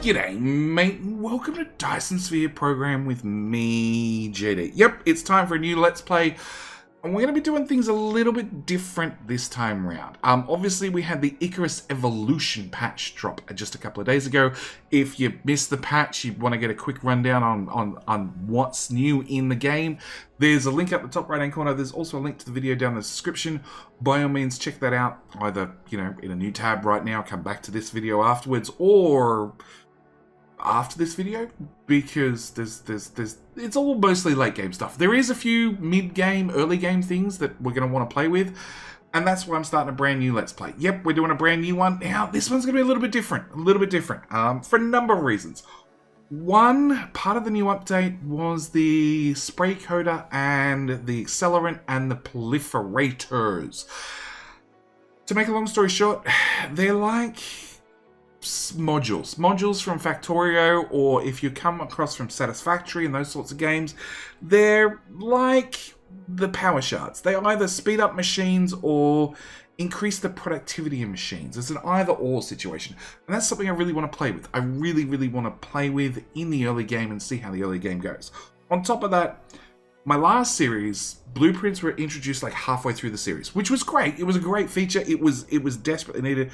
G'day, mate. Welcome to Dyson Sphere program with me, JD. Yep, it's time for a new Let's Play. And we're going to be doing things a little bit different this time around. Obviously, we had the Icarus Evolution patch drop just a couple of days ago. If you missed the patch, you want to get a quick rundown on what's new in the game, there's a link up the top right-hand corner. There's also a link to the video down in the description. By all means, check that out. Either, in a new tab right now, come back to this video afterwards, or after this video, because it's all mostly late game stuff. There is a few mid game, early game things that we're going to want to play with, and that's why I'm starting a brand new Let's Play. Yep, we're doing a brand new one. Now, this one's going to be a little bit different, for a number of reasons. One, part of the new update was the spray coder and the accelerant and the proliferators. To make a long story short, they're like modules from Factorio, or if you come across from Satisfactory and those sorts of games, they're like the power shards. They either speed up machines or increase the productivity of machines. It's an either-or situation, and that's something I really want to play with. I really want to play with in the early game and see how the early game goes. On top of that, my last series, blueprints were introduced like halfway through the series, which was great. It was a great feature. It was desperately needed.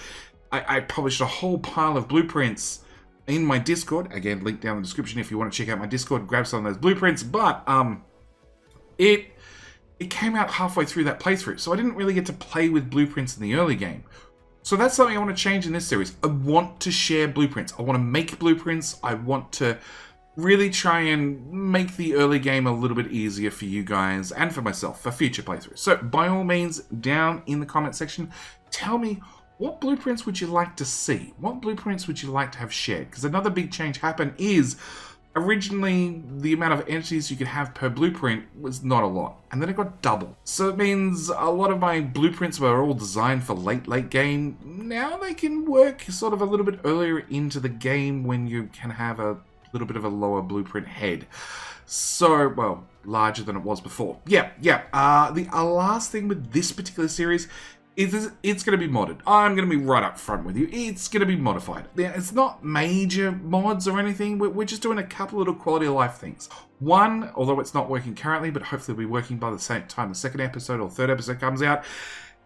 I published a whole pile of blueprints in my Discord. Again, link down in the description if you want to check out my Discord, grab some of those blueprints. But it came out halfway through that playthrough, so I didn't really get to play with blueprints in the early game. So that's something I want to change in this series. I want to share blueprints. I want to make blueprints. I want to really try and make the early game a little bit easier for you guys and for myself for future playthroughs. So by all means, down in the comment section, tell me, what blueprints would you like to see? What blueprints would you like to have shared? Because another big change happened is, originally the amount of entities you could have per blueprint was not a lot, and then it got doubled. So it means a lot of my blueprints were all designed for late game. Now they can work sort of a little bit earlier into the game when you can have a little bit of a lower blueprint head. So, well, larger than it was before. The last thing with this particular series, it's going to be modded. I'm going to be right up front with you. It's going to be modified. It's not major mods or anything. We're just doing a couple little quality of life things. One, although it's not working currently, but hopefully it'll be working by the same time the second episode or third episode comes out,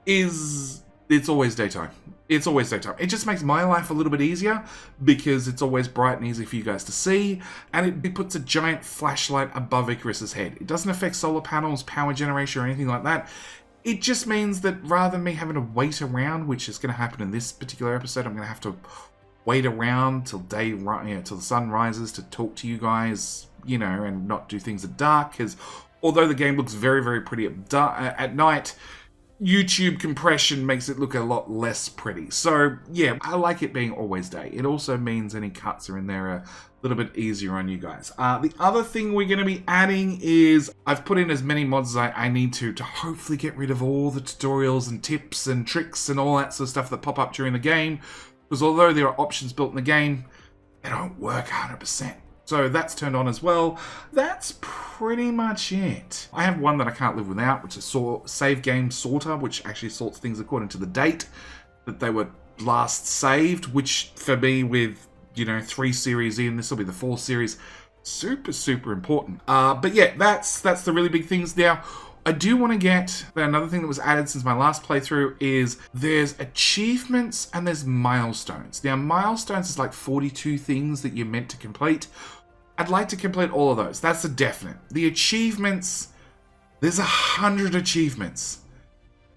is it's always daytime. It's always daytime. It just makes my life a little bit easier because it's always bright and easy for you guys to see, and it puts a giant flashlight above Icarus's head. It doesn't affect solar panels, power generation, or anything like that. It just means that rather than me having to wait around, which is going to happen in this particular episode, I'm going to have to wait around till till the sun rises to talk to you guys, and not do things at dark. Because although the game looks very pretty at night, YouTube compression makes it look a lot less pretty. So yeah, I like it being always day. It also means any cuts are in there a little bit easier on you guys. The other thing we're going to be adding is I've put in as many mods as I need to hopefully get rid of all the tutorials and tips and tricks and all that sort of stuff that pop up during the game, because although there are options built in the game, they don't work 100%. So that's turned on as well. That's pretty much it. I have one that I can't live without, which is Save Game Sorter, which actually sorts things according to the date that they were last saved, which for me with 3 series in, this will be the 4th series, super important. But yeah, that's the really big things. Now, I do want to get, another thing that was added since my last playthrough is there's achievements and there's milestones. Now, milestones is like 42 things that you're meant to complete. I'd like to complete all of those. That's a definite. The achievements, there's 100 achievements.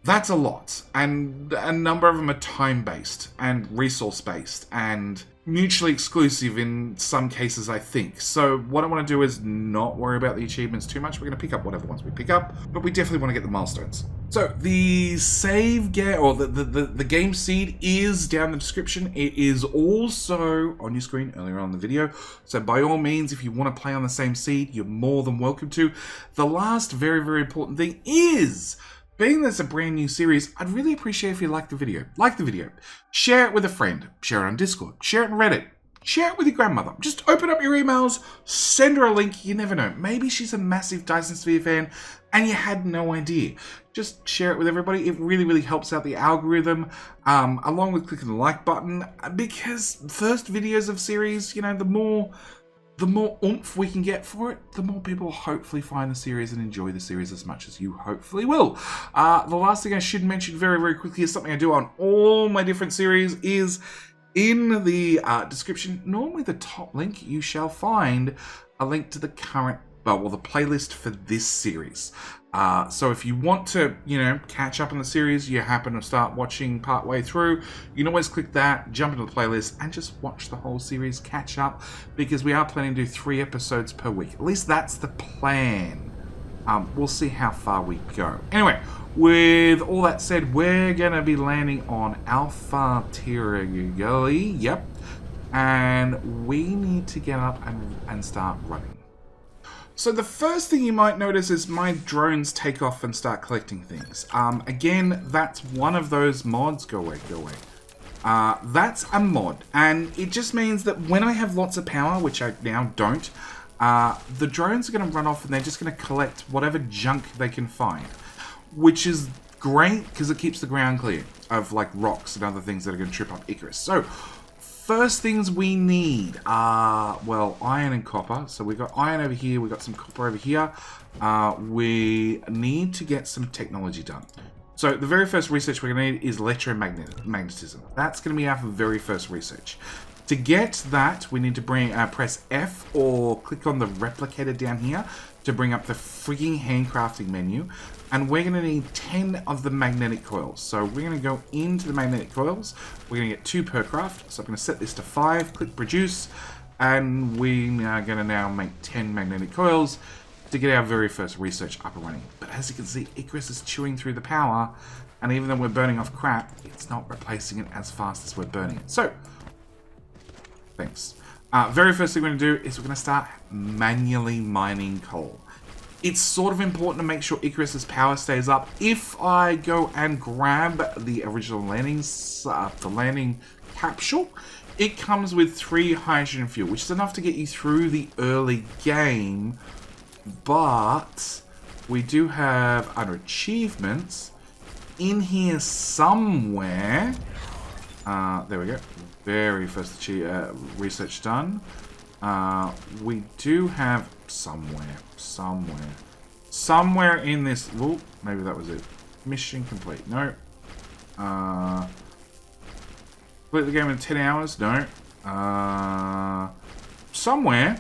That's a lot. And a number of them are time-based and resource-based and mutually exclusive in some cases, I think. So what I want to do is not worry about the achievements too much. We're going to pick up whatever ones we pick up, but we definitely want to get the milestones. So the save game, or the game seed is down in the description. It is also on your screen earlier on in the video. So by all means, if you want to play on the same seed, you're more than welcome to. The last very important thing is, being this a brand new series, I'd really appreciate if you like the video. Like the video. Share it with a friend. Share it on Discord. Share it on Reddit. share it with your grandmother. Just open up your emails, send her a link. You never know. Maybe she's a massive Dyson Sphere fan and you had no idea. Just share it with everybody. It really, really helps out the algorithm, along with clicking the like button, because first videos of series, you know, the more oomph we can get for it, the more people hopefully find the series and enjoy the series as much as you hopefully will. The last thing I should mention very, very quickly is something I do on all my different series is in the description, normally the top link, you shall find a link to the current, well, the playlist for this series. So if you want to, you know, catch up on the series, you happen to start watching partway through, you can always click that, jump into the playlist, and just watch the whole series, catch up, because we are planning to do 3 episodes per week. At least that's the plan. We'll see how far we go. Anyway, with all that said, we're going to be landing on Alpha Tiraguli, yep, and we need to get up and start running. So the first thing you might notice is my drones take off and start collecting things. Again, that's one of those mods. Go away, go away. That's a mod, and it just means that when I have lots of power, which I now don't, the drones are going to run off and they're just going to collect whatever junk they can find, which is great because it keeps the ground clear of like rocks and other things that are going to trip up Icarus. So first things we need are, well, iron and copper. So we've got iron over here, we've got some copper over here. We need to get some technology done. So the very first research we're going to need is electromagnetism. That's going to be our very first research. To get that, we need to press F or click on the replicator down here to bring up the freaking handcrafting menu. And we're going to need 10 of the magnetic coils. So we're going to go into the magnetic coils. We're going to get 2 per craft. So I'm going to set this to 5, click produce, and we are going to now make 10 magnetic coils to get our very first research up and running. But as you can see, Icarus is chewing through the power, and even though we're burning off crap, it's not replacing it as fast as we're burning it. So, thanks. Very first thing we're going to do is we're going to start manually mining coal. It's sort of important to make sure Icarus's power stays up. If I go and grab the original the landing capsule, it comes with 3 hydrogen fuel, which is enough to get you through the early game. But we do have under achievements in here somewhere. There we go. Very first research done. We do have somewhere in this. Well, maybe that was it. Mission complete. No. Complete the game in 10 hours. No. Somewhere,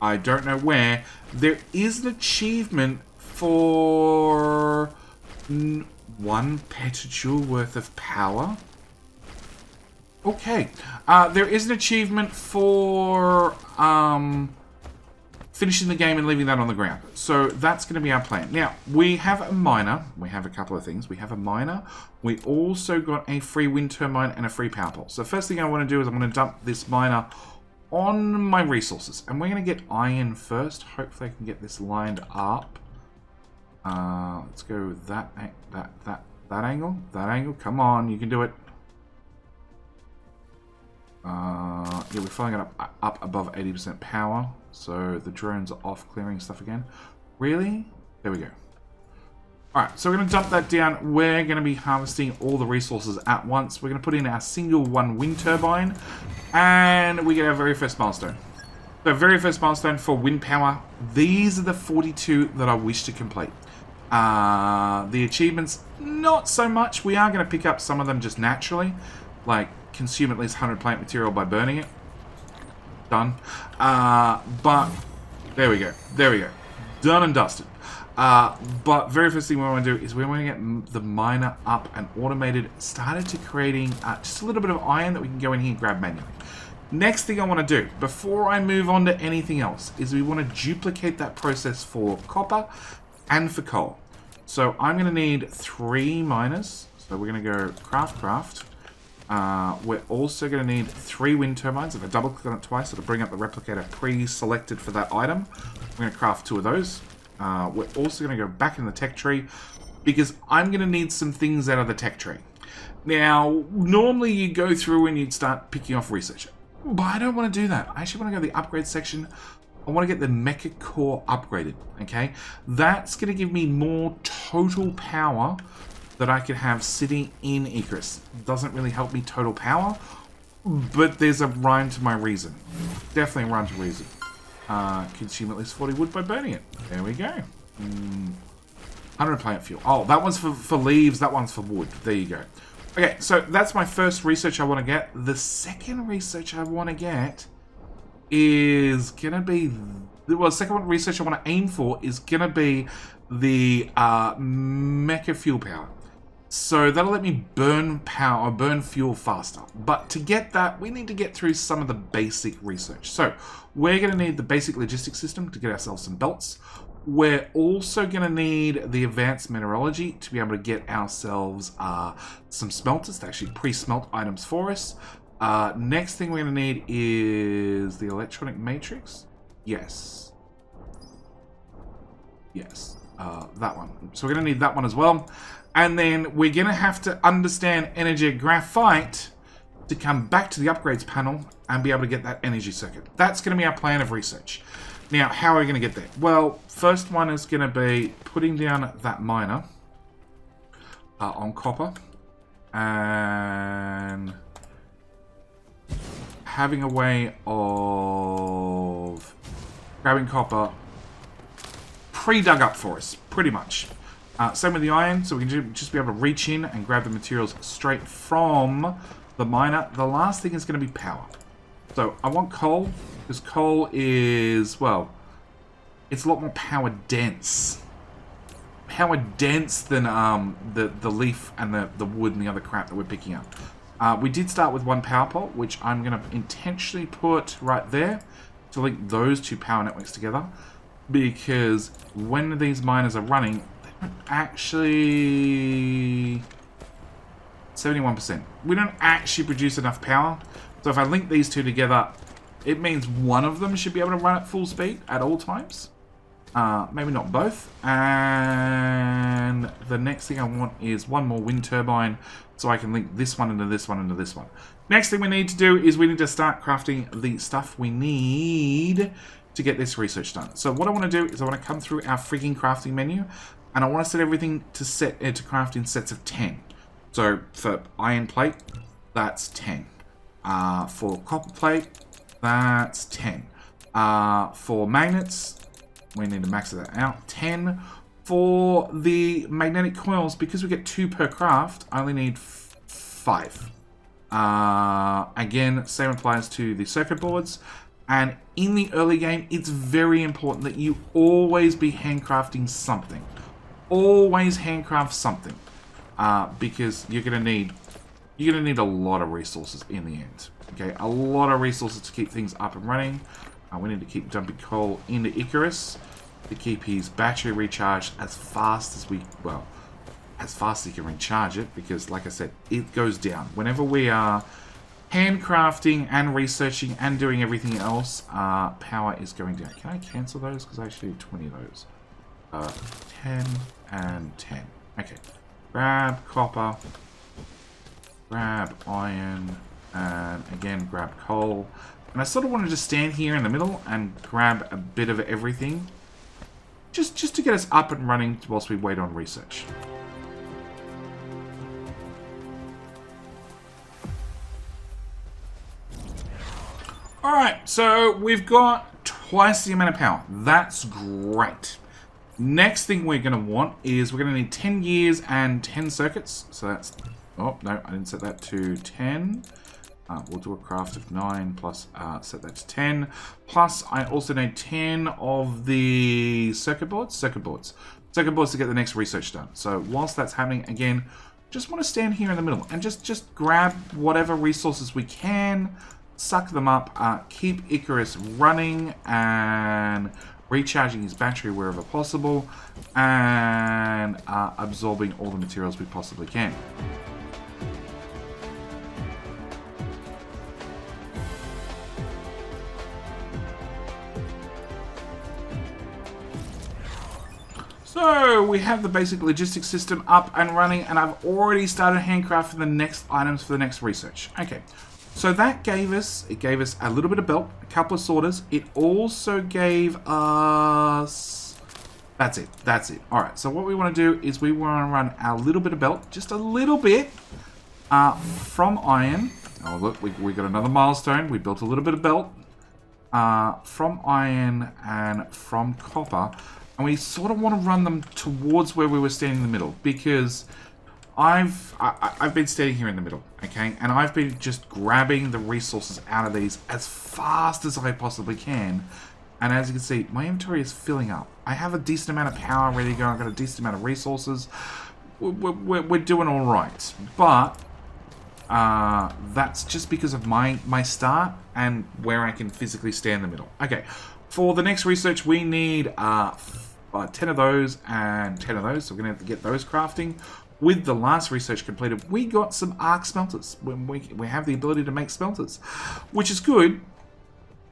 I don't know where, there is an achievement for 1 petajoule worth of power. Okay. There is an achievement for finishing the game and leaving that on the ground. So that's going to be our plan. Now, we have a miner. We have a couple of things. We have a miner. We also got a free wind turbine and a free power pole. So the first thing I want to do is I'm going to dump this miner on my resources. And we're going to get iron first. Hopefully I can get this lined up. Let's go that angle. That angle. Come on, you can do it. Yeah, we're filling it up above 80% power, so the drones are off clearing stuff again. Really? There we go. Alright, so we're going to dump that down. We're going to be harvesting all the resources at once. We're going to put in our single 1 wind turbine, and we get our very first milestone. The very first milestone for wind power. These are the 42 that I wish to complete. The achievements, not so much. We are going to pick up some of them just naturally, like consume at least 100 plant material by burning it. Done. But there we go. There we go. Done and dusted. But very first thing we want to do is we want to get the miner up and automated, started to creating just a little bit of iron that we can go in here and grab manually. Next thing I want to do, before I move on to anything else, is we want to duplicate that process for copper and for coal. So I'm going to need 3 miners. So we're going to go craft. We're also going to need 3 wind turbines. If I double click on it twice, it'll bring up the replicator pre-selected for that item. We're going to craft 2 of those. We're also going to go back in the tech tree because I'm going to need some things out of the tech tree. Now, normally you go through and you'd start picking off research. But I don't want to do that. I actually want to go to the upgrade section. I want to get the mecha core upgraded, okay? That's going to give me more total power that I could have sitting in Icarus. Doesn't really help me total power, but there's a rhyme to my reason. Definitely a rhyme to reason. Consume at least 40 wood by burning it. There we go. 100 plant fuel. Oh, that one's for leaves, that one's for wood. There you go. Okay, so that's my first research I want to get. The second research I want to get is going to be... Well, the second one research I want to aim for is going to be the mecha fuel power. So that'll let me burn power, burn fuel faster. But to get that, we need to get through some of the basic research. So we're going to need the basic logistics system to get ourselves some belts. We're also going to need the advanced mineralogy to be able to get ourselves some smelters to actually pre-smelt items for us. Next thing we're going to need is the electronic matrix. Yes. Yes. That one. So we're going to need that one as well. And then we're going to have to understand energy graphite to come back to the upgrades panel and be able to get that energy circuit. That's going to be our plan of research. Now, how are we going to get there? Well, first one is going to be putting down that miner on copper and having a way of grabbing copper pre-dug up for us, pretty much. Same with the iron, so we can just be able to reach in and grab the materials straight from the miner. The last thing is going to be power. So I want coal, because coal is, well, it's a lot more power dense. Power dense than the leaf and the wood and the other crap that we're picking up. We did start with one power pole, which I'm going to intentionally put right there to link those two power networks together. Because when these miners are running, they don't actually... 71%. We don't actually produce enough power. So if I link these two together, it means one of them should be able to run at full speed at all times. Maybe not both. And the next thing I want is one more wind turbine so I can link this one into this one into this one. Next thing we need to do is we need to start crafting the stuff we need to get this research done. So what I want to do is I want to come through our freaking crafting menu and I want to set everything to craft in sets of 10. So for iron plate, that's 10. For copper plate, that's 10. For magnets, we need to max that out, 10. For the magnetic coils, because we get 2 per craft, I only need 5. Again, same applies to the circuit boards. And in the early game, it's very important that you always be handcrafting something. Always handcraft something. Because you're gonna need a lot of resources in the end. Okay, a lot of resources to keep things up and running. We need to keep dumping coal into Icarus to keep his battery recharged as fast as as fast as he can recharge it. Because, like I said, it goes down whenever we are handcrafting and researching and doing everything else. Power is going down. Can I cancel those? Because I actually need 20 of those. 10 and 10. Okay. Grab copper, grab iron, and again grab coal. And I sort of want to just stand here in the middle and grab a bit of everything. Just to get us up and running whilst we wait on research. Alright, so we've got twice the amount of power. That's great. Next thing we're going to want is we're going to need 10 gears and 10 circuits. So that's... Oh, no, I didn't set that to 10. We'll do a craft of 9 plus set that to 10. Plus, I also need 10 of the circuit boards. Circuit boards to get the next research done. So whilst that's happening, again, just want to stand here in the middle and just grab whatever resources we can, suck them up, keep Icarus running and recharging his battery wherever possible, and absorbing all the materials we possibly can. So we have the basic logistics system up and running, and I've already started handcrafting the next items for the next research. Okay, So that gave us, it gave us a little bit of belt, a couple of sorters. It also gave us, that's it, that's it. All right, so what we want to do is we want to run a little bit of belt, just a little bit, from iron. Oh, look, we got another milestone. We built a little bit of belt from iron and from copper. And we sort of want to run them towards where we were standing in the middle, because I've been standing here in the middle, okay? And I've been just grabbing the resources out of these as fast as I possibly can. And as you can see, my inventory is filling up. I have a decent amount of power ready to go. I've got a decent amount of resources. We're doing all right. But that's just because of my start and where I can physically stand in the middle. Okay, for the next research, we need 10 of those and 10 of those. So we're going to have to get those crafting. With the last research completed, we got some arc smelters. We have the ability to make smelters, which is good.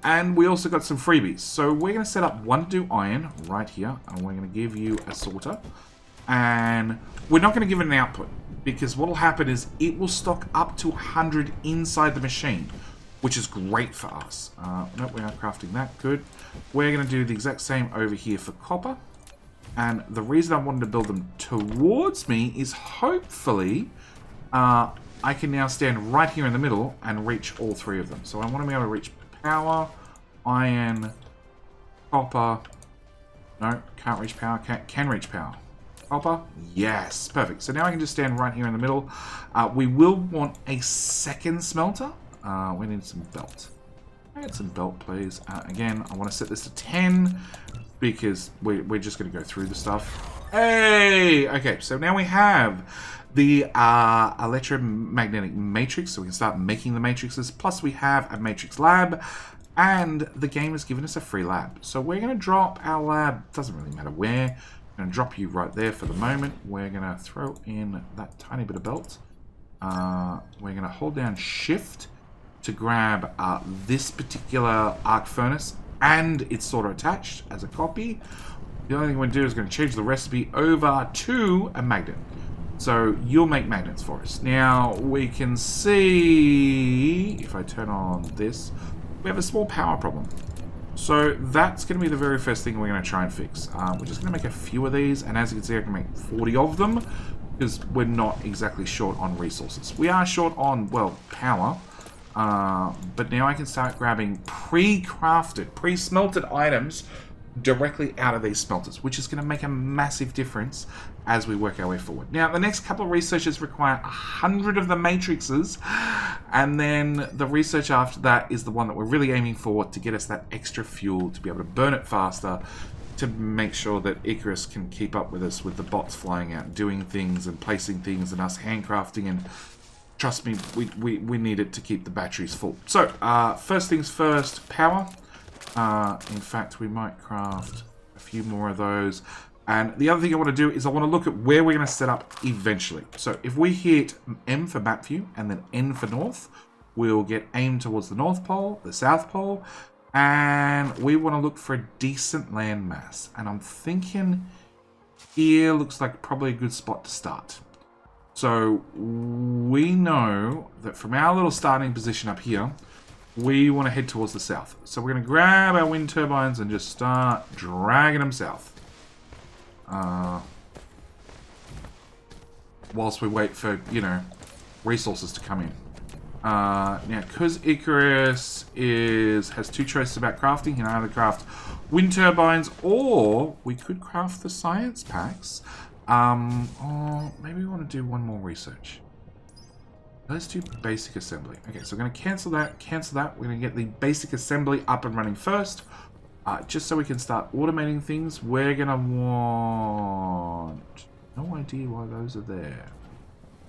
And we also got some freebies. So we're going to set up one to do iron right here. And we're going to give you a sorter. And we're not going to give it an output, because what will happen is it will stock up to 100 inside the machine, which is great for us. Nope, we are crafting that. Good. We're going to do the exact same over here for copper. And the reason I wanted to build them towards me is hopefully I can now stand right here in the middle and reach all three of them. So I want to be able to reach power, iron, copper. No, can't reach power. Can reach power. Copper? Yes, perfect. So now I can just stand right here in the middle. We will want a second smelter. We need some belt. I get some belt, please. Again, I want to set this to 10 because we're just going to go through the stuff. Hey! Okay, so now we have the electromagnetic matrix, so we can start making the matrices. Plus we have a matrix lab, and the game has given us a free lab. So we're going to drop our lab, doesn't really matter where. I'm going to drop you right there for the moment. We're going to throw in that tiny bit of belt. We're going to hold down shift to grab this particular arc furnace, and it's sort of attached as a copy. The only thing we're going to do is going to change the recipe over to a magnet. So you'll make magnets for us. Now we can see, if I turn on this, we have a small power problem. So that's going to be the very first thing we're going to try and fix. We're just going to make a few of these, and as you can see I can make 40 of them, because we're not exactly short on resources. We are short on, well, power. But now I can start grabbing pre-crafted, pre-smelted items directly out of these smelters, which is going to make a massive difference as we work our way forward. Now, the next couple of researches require 100 of the matrices, and then the research after that is the one that we're really aiming for to get us that extra fuel to be able to burn it faster, to make sure that Icarus can keep up with us with the bots flying out, doing things and placing things, and us handcrafting. And trust me, we need it to keep the batteries full. So, first things first, power. In fact, we might craft a few more of those. And the other thing I want to do is I want to look at where we're going to set up eventually. So if we hit M for map view and then N for north, we'll get aim towards the North Pole, the South Pole, and we want to look for a decent land mass. And I'm thinking here looks like probably a good spot to start. So we know that from our little starting position up here, we want to head towards the south. So we're going to grab our wind turbines and just start dragging them south. Whilst we wait for, you know, resources to come in. Now, because Icarus has two choices about crafting, he can either craft wind turbines, or we could craft the science packs. Or maybe we want to do one more research. Let's do basic assembly. Okay, so we're going to cancel that, We're going to get the basic assembly up and running first. Just so we can start automating things, we're going to want... No idea why those are there.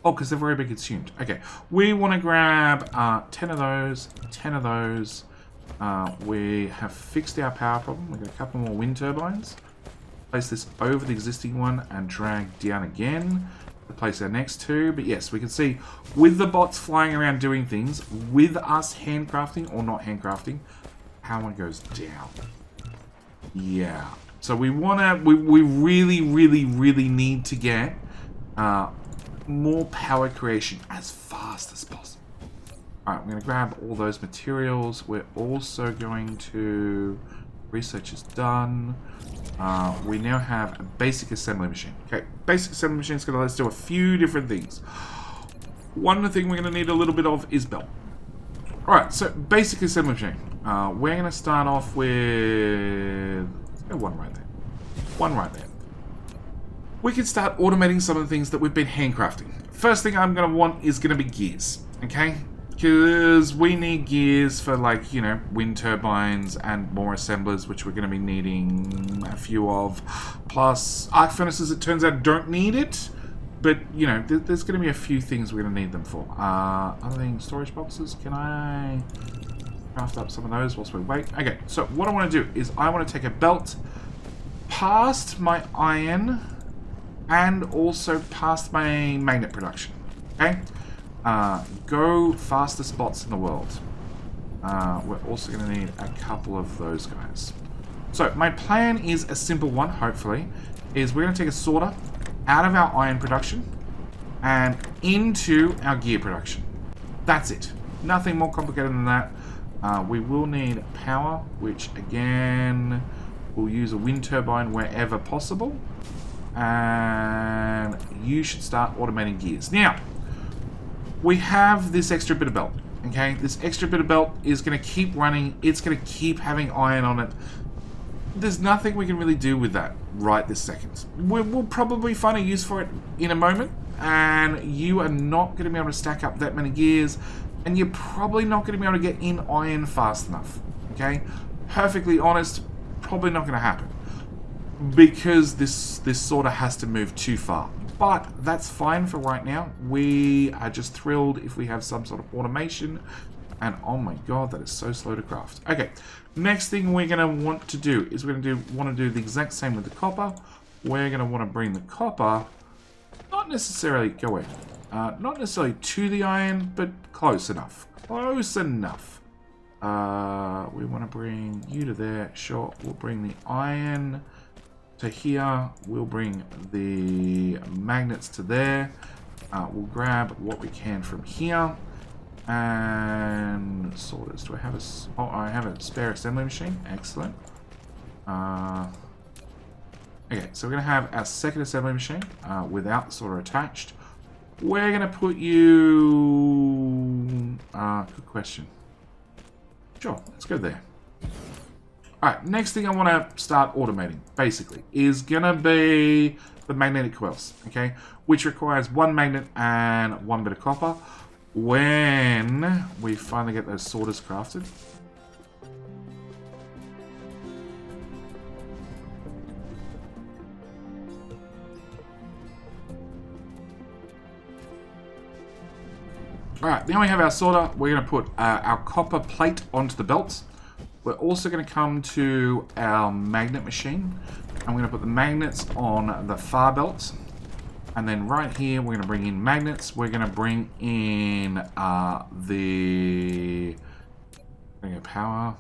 Oh, because they've already been consumed. Okay, we want to grab 10 of those, 10 of those. We have fixed our power problem. We've got a couple more wind turbines. Place this over the existing one and drag down again to place our next two. But yes, we can see with the bots flying around doing things, with us handcrafting or not handcrafting, power goes down. Yeah. So we want to, we really need to get more power creation as fast as possible. Alright, I'm going to grab all those materials. We're also going to... Research is done. We now have a basic assembly machine. Okay, basic assembly machine is going to let us do a few different things. One thing we're going to need a little bit of is belt. Alright, so basic assembly machine. We're going to start off with... one right there. One right there. We can start automating some of the things that we've been handcrafting. First thing I'm going to want is going to be gears. Okay? Because we need gears for, like, you know, wind turbines and more assemblers, which we're going to be needing a few of. Plus, arc furnaces, it turns out, don't need it. But, you know, there's going to be a few things we're going to need them for. Other things, storage boxes. Can I craft up some of those whilst we wait? Okay, so what I want to do is I want to take a belt past my iron and also past my magnet production. Okay? Go fastest spots in the world. We're also going to need a couple of those guys. So my plan is a simple one, hopefully, is we're going to take a sorter out of our iron production and into our gear production. That's it. Nothing more complicated than that. We will need power, which again, we'll use a wind turbine wherever possible. And you should start automating gears. Now, we have this extra bit of belt, okay? This extra bit of belt is going to keep running. It's going to keep having iron on it. There's nothing we can really do with that right this second. We'll probably find a use for it in a moment, and you are not going to be able to stack up that many gears, and you're probably not going to be able to get in iron fast enough, okay? Perfectly honest, probably not going to happen, because this sort of has to move too far. But that's fine for right now. We are just thrilled if we have some sort of automation. And oh my god, that is so slow to craft. Okay, next thing we're going to want to do is we're going to want to do the exact same with the copper. We're going to want to bring the copper, not necessarily, go away, not necessarily to the iron, but close enough. Close enough. We want to bring you to there. Sure, we'll bring the iron to here. We'll bring the magnets to there. We'll grab what we can from here. And sorters. Do I have a... Oh, I have a spare assembly machine. Excellent. Okay, so we're going to have our second assembly machine without the sorter attached. We're going to put you... good question. Sure, let's go there. Alright, next thing I want to start automating, basically, is going to be the magnetic coils, okay? Which requires one magnet and one bit of copper. When we finally get those sorters crafted. Alright, now we have our sorter. We're going to put our copper plate onto the belts. We're also going to come to our magnet machine. I'm going to put the magnets on the far belts. And then right here, we're going to bring in magnets. We're going to bring in the power.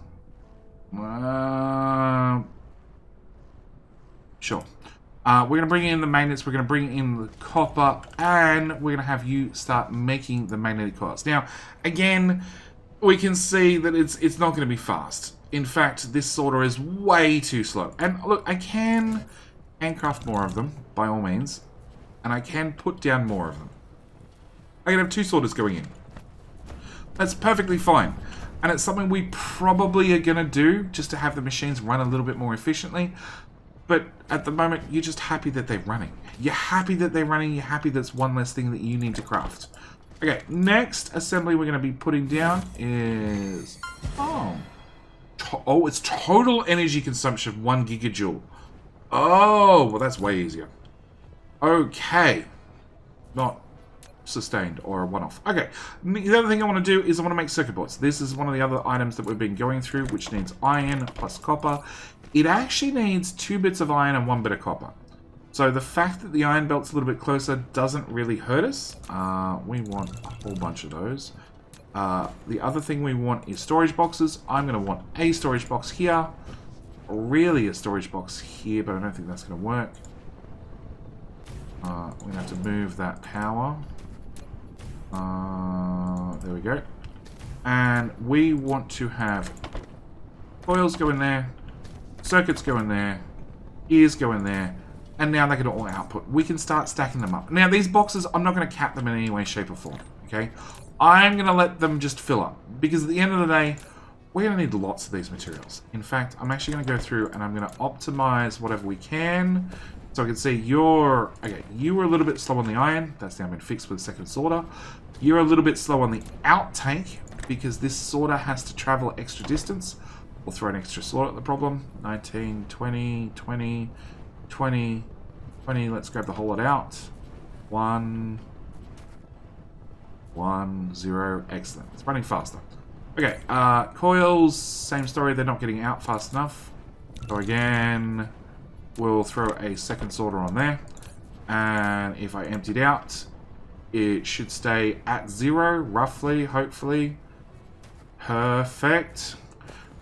Sure. We're going to bring in the magnets. We're going to bring in the copper. And we're going to have you start making the magnetic coils. Now, again, we can see that it's not going to be fast. In fact, this sorter is way too slow. And look, I can handcraft more of them, by all means. And I can put down more of them. I can have two sorters going in. That's perfectly fine. And it's something we probably are going to do just to have the machines run a little bit more efficiently. But at the moment, you're just happy that they're running. You're happy that they're running. You're happy that's one less thing that you need to craft. Okay, next assembly we're going to be putting down is... Oh, it's total energy consumption, 1 gigajoule. Oh, well, that's way easier. Okay. Not sustained or a one-off. Okay. The other thing I want to do is I want to make circuit boards. This is one of the other items that we've been going through, which needs iron plus copper. It actually needs 2 bits of iron and 1 bit of copper. So the fact that the iron belt's a little bit closer doesn't really hurt us. We want a whole bunch of those. The other thing we want is storage boxes. I'm going to want a storage box here. Really a storage box here, but I don't think that's going to work. We're going to have to move that power. There we go. And we want to have coils go in there, circuits go in there, gears go in there, and now they can all output. We can start stacking them up. Now, these boxes, I'm not going to cap them in any way, shape, or form. Okay? I'm going to let them just fill up. Because at the end of the day, we're going to need lots of these materials. In fact, I'm actually going to go through and I'm going to optimize whatever we can. So I can see you're... Okay, you were a little bit slow on the iron. That's now been fixed with the second sorter. You're a little bit slow on the outtake because this sorter has to travel extra distance. We'll throw an extra sorter at the problem. 19, 20, 20, 20, 20. Let's grab the whole lot out. 1, 1, 0. Excellent. It's running faster. Okay, coils, same story. They're not getting out fast enough. So again, we'll throw a second sorter on there. And if I emptied out, it should stay at 0, roughly, hopefully. Perfect.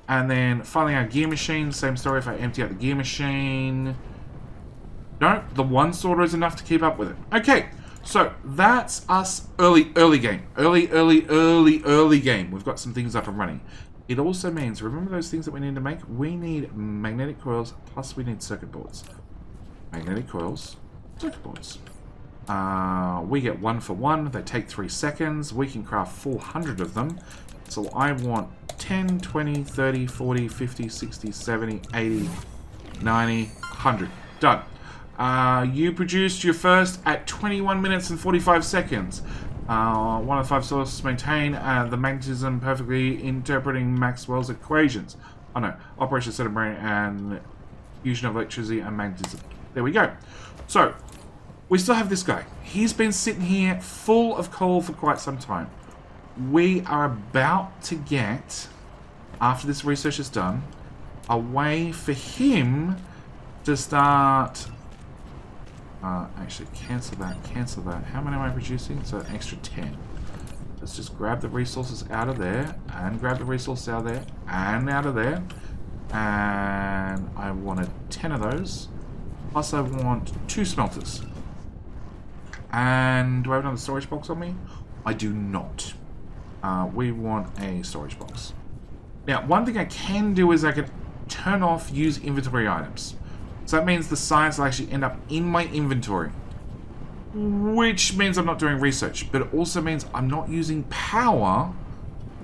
And then finally our gear machine, same story. If I empty out the gear machine, no, the one sorter is enough to keep up with it. Okay, so that's us early game. Early game. We've got some things up and running. It also means, remember those things that we need to make? We need magnetic coils, plus we need circuit boards. Magnetic coils, circuit boards. We get 1 for 1. They take 3 seconds. We can craft 400 of them. So I want 10, 20, 30, 40, 50, 60, 70, 80, 90, 100. Done. You produced your first at 21 minutes and 45 seconds. 1 of 5 sources maintain the magnetism perfectly interpreting Maxwell's equations. Oh no, operation set of brain and fusion of electricity and magnetism. There we go. So, we still have this guy. He's been sitting here full of coal for quite some time. We are about to get, after this research is done, a way for him to start... actually, cancel that, cancel that. How many am I producing? So, an extra 10. Let's just grab the resources out of there, and grab the resources out of there, and out of there. And I wanted 10 of those. Plus, I want 2 smelters. And do I have another storage box on me? I do not. We want a storage box. Now, one thing I can do is I can turn off use inventory items. So that means the science will actually end up in my inventory. Which means I'm not doing research. But it also means I'm not using power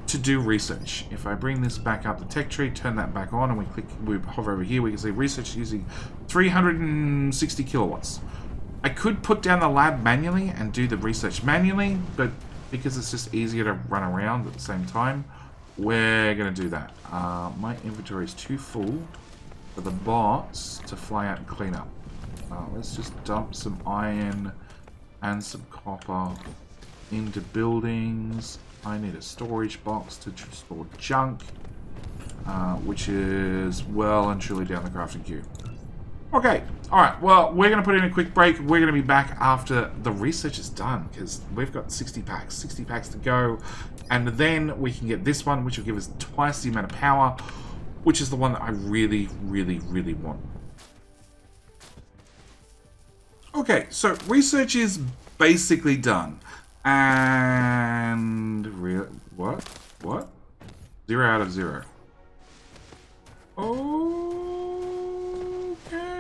to do research. If I bring this back up the tech tree, turn that back on, and we hover over here, we can see research using 360 kilowatts. I could put down the lab manually and do the research manually, but because it's just easier to run around at the same time, we're going to do that. My inventory is too full for the bots to fly out and clean up. Let's just dump some iron and some copper into buildings. I need a storage box to store junk, which is well and truly down the crafting queue. Okay, alright, well, we're going to put in a quick break. We're going to be back after the research is done, because we've got 60 packs to go, and then we can get this one, which will give us twice the amount of power, which is the one that I really want. Okay, so research is basically done, and... What? 0 out of 0.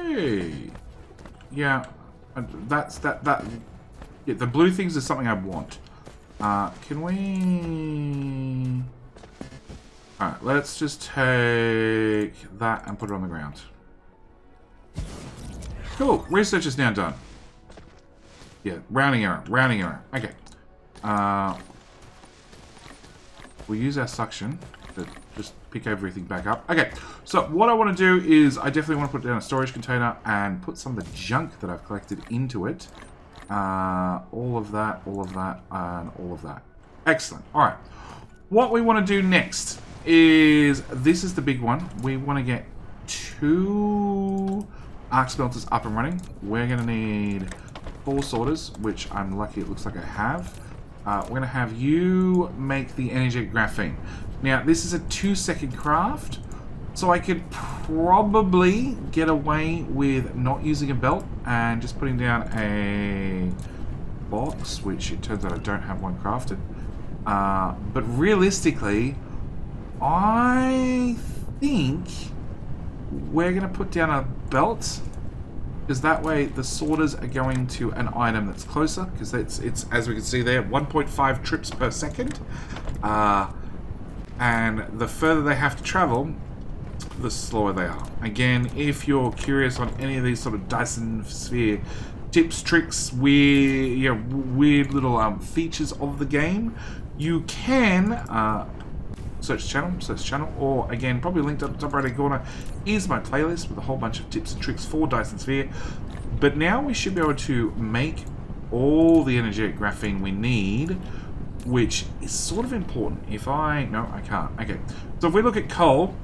Okay. Yeah, yeah, the blue things is something I want. Can we... Alright, let's just take that and put it on the ground. Cool, research is now done. Yeah, rounding error. Okay. We'll use our suction to just pick everything back up. Okay, so what I want to do is I definitely want to put down a storage container and put some of the junk that I've collected into it. All of that, and all of that. Excellent. Alright. What we want to do next is, this is the big one. We want to get 2 arc smelters up and running. We're going to need 4 sorters, which I'm lucky it looks like I have. We're going to have you make the energetic graphene. Now, this is a 2-second craft, so I could probably get away with not using a belt and just putting down a box, which it turns out I don't have one crafted. But realistically, I think we're going to put down a belt, because that way the sorters are going to an item that's closer, because it's as we can see there, 1.5 trips per second. And the further they have to travel, the slower they are. Again, if you're curious on any of these sort of Dyson Sphere tips, tricks, weird little features of the game, you can search channel, or again, probably linked up top right corner is my playlist with a whole bunch of tips and tricks for Dyson Sphere. But now we should be able to make all the energetic graphene we need, which is sort of important. No, I can't. Okay, so if we look at coal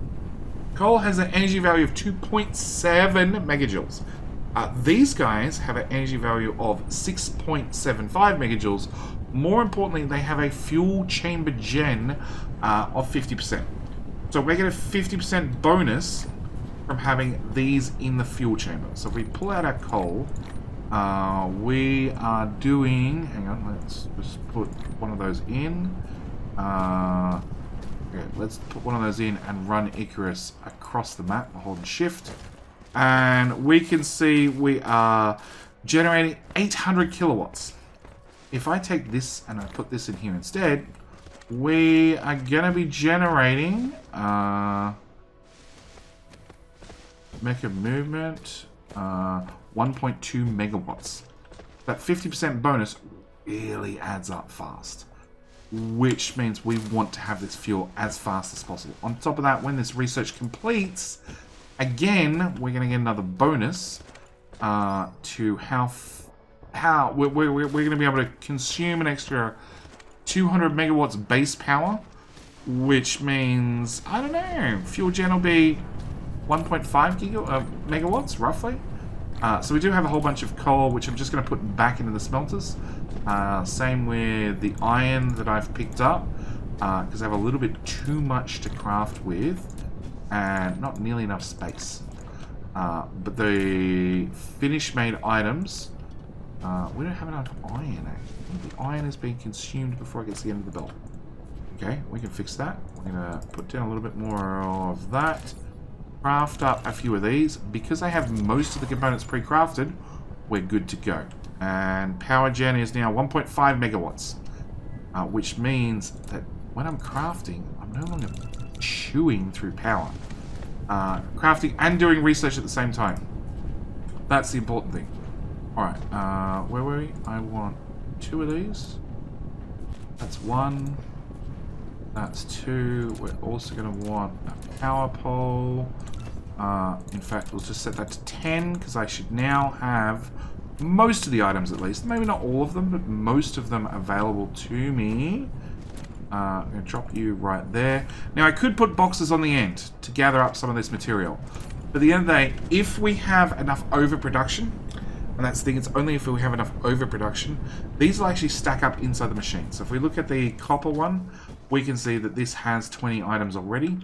has an energy value of 2.7 megajoules. These guys have an energy value of 6.75 megajoules. More importantly, they have a fuel chamber gen of 50%. So we're getting a 50% bonus from having these in the fuel chamber. So if we pull out our coal, we are doing... Hang on, let's just put one of those in. Okay, let's put one of those in and run Icarus across the map by holding shift. And we can see we are generating 800 kilowatts. If I take this and I put this in here instead, we are going to be generating mecha movement 1.2 megawatts. That 50% bonus really adds up fast, which means we want to have this fuel as fast as possible. On top of that, when this research completes, again, we're going to get another bonus to how we're going to be able to consume an extra 200 megawatts base power, which means, I don't know, fuel gen will be 1.5 megawatts, roughly. So we do have a whole bunch of coal, which I'm just going to put back into the smelters. Same with the iron that I've picked up, because I have a little bit too much to craft with, and not nearly enough space. But the finished made items, we don't have enough iron. The iron is being consumed before it gets to the end of the belt. Okay, we can fix that. We're going to put down a little bit more of that. Craft up a few of these. Because I have most of the components pre-crafted, we're good to go. And power gen is now 1.5 megawatts. Which means that when I'm crafting, I'm no longer chewing through power. Crafting and doing research at the same time. That's the important thing. Alright, where were we? I want 2 of these. That's 1. That's 2. We're also going to want a power pole. In fact, we'll just set that to 10, because I should now have most of the items at least. Maybe not all of them, but most of them available to me. I'm going to drop you right there. Now, I could put boxes on the end to gather up some of this material. But at the end of the day, if we have enough overproduction, and that's the thing, it's only if we have enough overproduction, these will actually stack up inside the machine. So if we look at the copper one, we can see that this has 20 items already.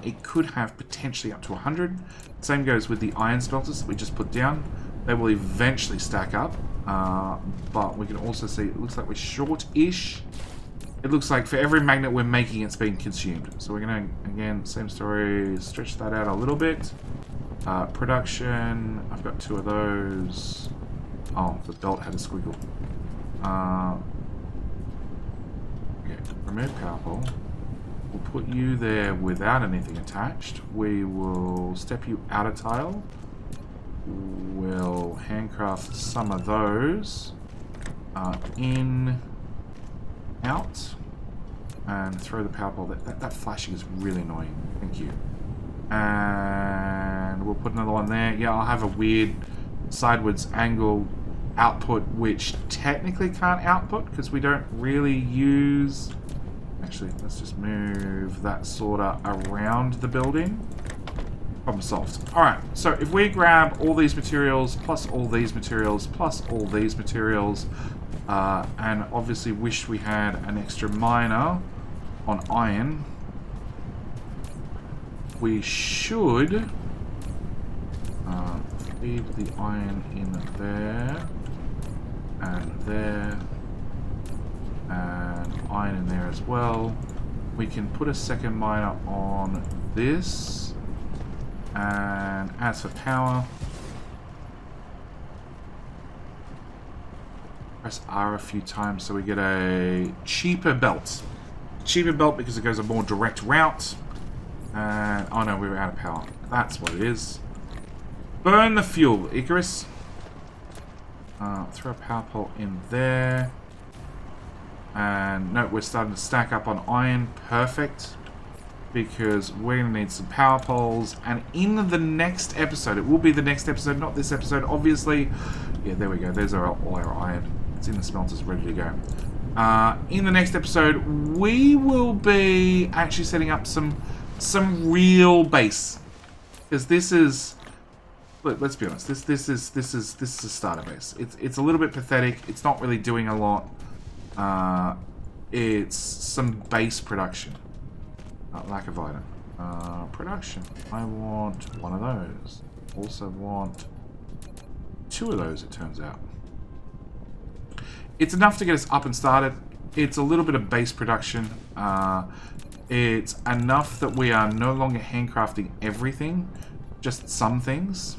It could have potentially up to 100. Same goes with the iron smelters that we just put down. They will eventually stack up, but we can also see it looks like we're short-ish. It looks like for every magnet we're making, it's being consumed. So we're going to, again, same story, stretch that out a little bit. Production, I've got 2 of those. Oh, the belt had a squiggle. Okay, remove power pole. We'll put you there without anything attached. We will step you out of tile. We'll handcraft some of those in, out, and throw the power pole. That flashing is really annoying. Thank you. And we'll put another one there. Yeah, I'll have a weird sideways angle output, which technically can't output because we don't really use... Actually, let's just move that sorter around the building. Problem solved. Alright, so if we grab all these materials, plus all these materials, plus all these materials, and obviously wish we had an extra miner on iron, we should feed the iron in there, and there, And iron in there as well. We can put a second miner on this. And as for power, press R a few times so we get a cheaper belt. Cheaper belt because it goes a more direct route. And oh no, we're out of power. That's what it is. Burn the fuel, Icarus. Throw a power pole in there. And no, we're starting to stack up on iron. Perfect. Because we're going to need some power poles. And in the next episode, it will be the next episode, not this episode, obviously. Yeah, there we go. There's all our iron. It's in the smelters, ready to go. In the next episode, we will be actually setting up some real base. Because this is... Look, let's be honest. This is a starter base. It's a little bit pathetic. It's not really doing a lot. It's some base production. Lack of item. Production. I want one of those. Also want 2 of those, it turns out. It's enough to get us up and started. It's a little bit of base production. It's enough that we are no longer handcrafting everything. Just some things.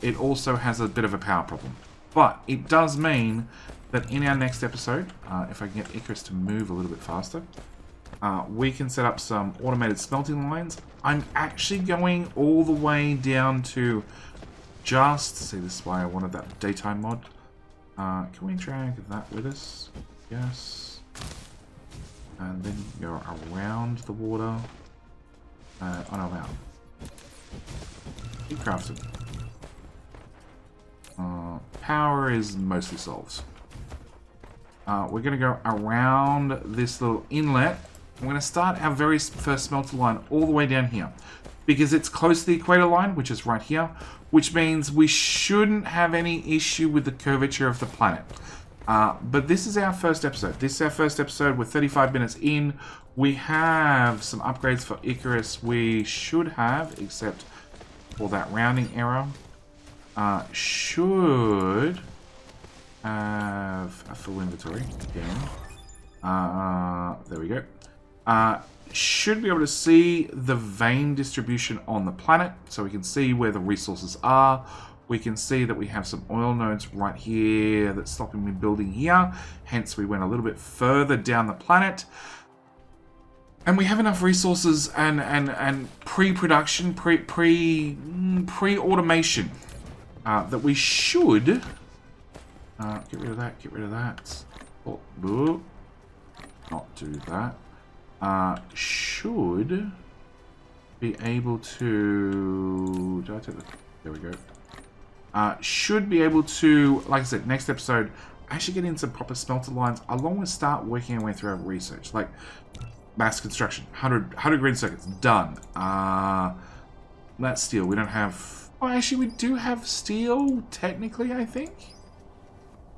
It also has a bit of a power problem. But it does mean that in our next episode, if I can get Icarus to move a little bit faster, we can set up some automated smelting lines. I'm actually going all the way down to just... See, this is why I wanted that daytime mod. Can we drag that with us? Yes. And then go around the water. Oh no, I'm out. Keep crafting. Power is mostly solved. We're going to go around this little inlet. I'm going to start our very first smelter line all the way down here. Because it's close to the equator line, which is right here. Which means we shouldn't have any issue with the curvature of the planet. But this is our first episode. This is our first episode. We're 35 minutes in. We have some upgrades for Icarus. We should have, except for that rounding error, should have a full inventory again. There we go. Should be able to see the vein distribution on the planet, so we can see where the resources are. We can see that we have some oil nodes right here that's stopping me building here. Hence, we went a little bit further down the planet. And we have enough resources and pre-production, pre-automation that we should get rid of that. Get rid of that. Oh, not do that. Should be able to... Did I take the... There we go. Should be able to, like I said, next episode, actually get in some proper smelter lines, along with start working our way through our research. Like, mass construction, 100 grid circuits, done. That's steel. We don't have... Oh, actually, we do have steel, technically, I think.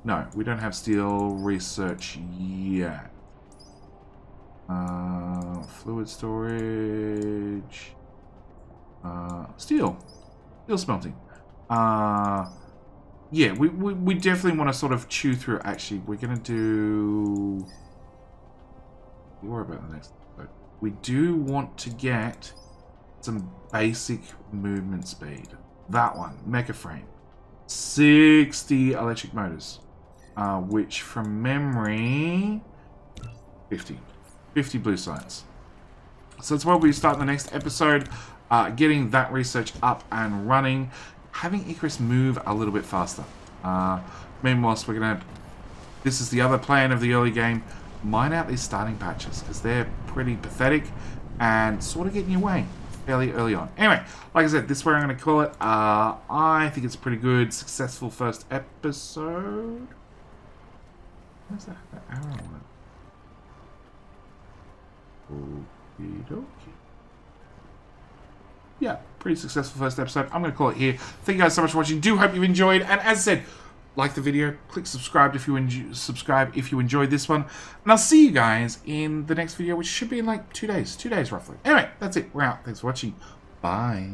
No, we don't have steel research yet. Fluid storage. Steel smelting. Yeah, we definitely want to sort of chew through. Actually, we're gonna do... We'll worry about the next episode. We do want to get some basic movement speed. That one, mecha frame, 60 electric motors, which from memory, 50 blue science. So that's why we start the next episode, getting that research up and running, having Icarus move a little bit faster. Meanwhile, we're gonna... This is the other plan of the early game. Mine out these starting patches, because they're pretty pathetic and sort of get in your way fairly early on. Anyway, like I said, this is where I'm going to call it. I think it's a pretty good, successful first episode. Where's that arrow on it? Okie dokie. Yeah, pretty successful first episode. I'm going to call it here. Thank you guys so much for watching. Do hope you've enjoyed. And as I said, like the video, click subscribe if you enjoyed this one, and I'll see you guys in the next video, which should be in like 2 days roughly. Anyway, that's it. We're out. Thanks for watching. Bye.